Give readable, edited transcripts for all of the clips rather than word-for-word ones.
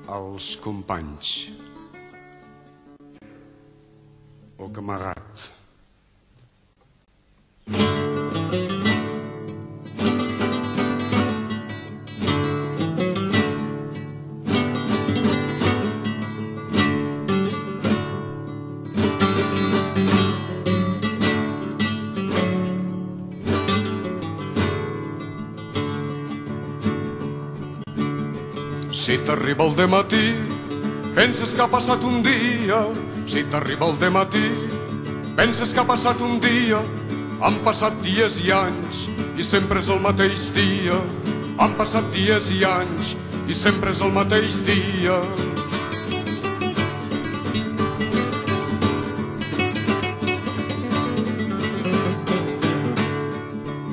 als companys o camarat. Si t'arriba el dematí, penses que ha passat un dia. Si t'arriba el dematí, penses que ha passat un dia. Han passat dies i anys i sempre és el mateix dia. Han passat dies i anys i sempre és el mateix dia.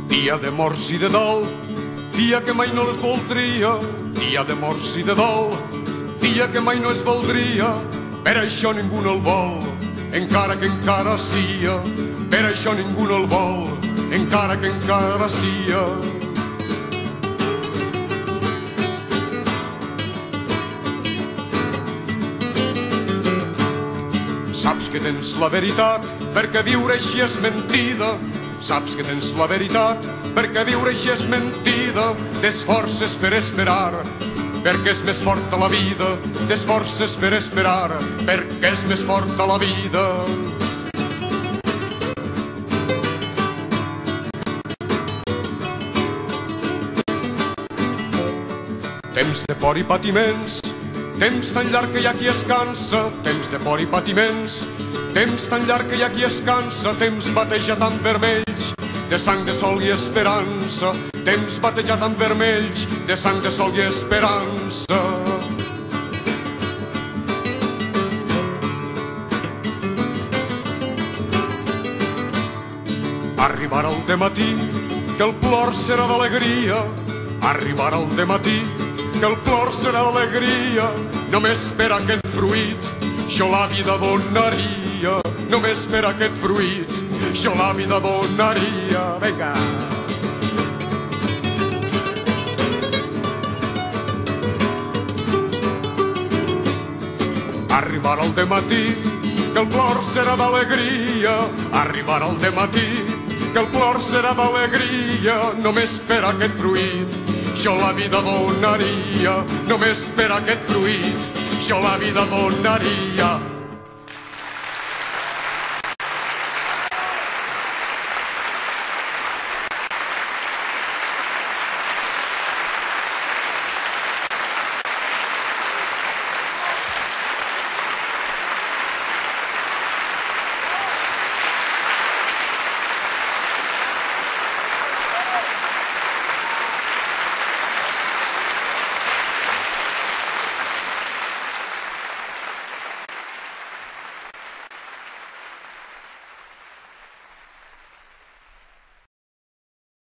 Dia de morts i de dol, dia que mai no les voldria. Dia de morts i de dol, dia que mai no es voldria. Per això ningú no el vol, encara que encara sia. Per això ningú no el vol, encara que encara sia. Saps que tens la veritat perquè viure així és mentida. Saps que tens la veritat perquè viure així és mentida. T'esforces per esperar perquè és més forta la vida. T'esforces per esperar perquè és més forta la vida. Temps de por i patiments, temps tan llarg que hi ha qui es cansa. Temps de por i patiments, temps tan llarg que hi ha qui es cansa. Temps batejat amb vermells, de sang, de sol i esperança. Temps batejat amb vermells, de sang, de sol i esperança. Arribarà el dematí, que el plor serà d'alegria. Arribarà el dematí, que el plor serà d'alegria. Només per aquest fruit jo la vida donaria. Només per aquest fruit jo la vida donaria. Vinga! Arribarà el dematí, que el plor serà d'alegria. Arribarà el dematí, que el plor serà d'alegria. Només per aquest fruit jo la vida donaria. Només per aquest fruit jo la vida donaria.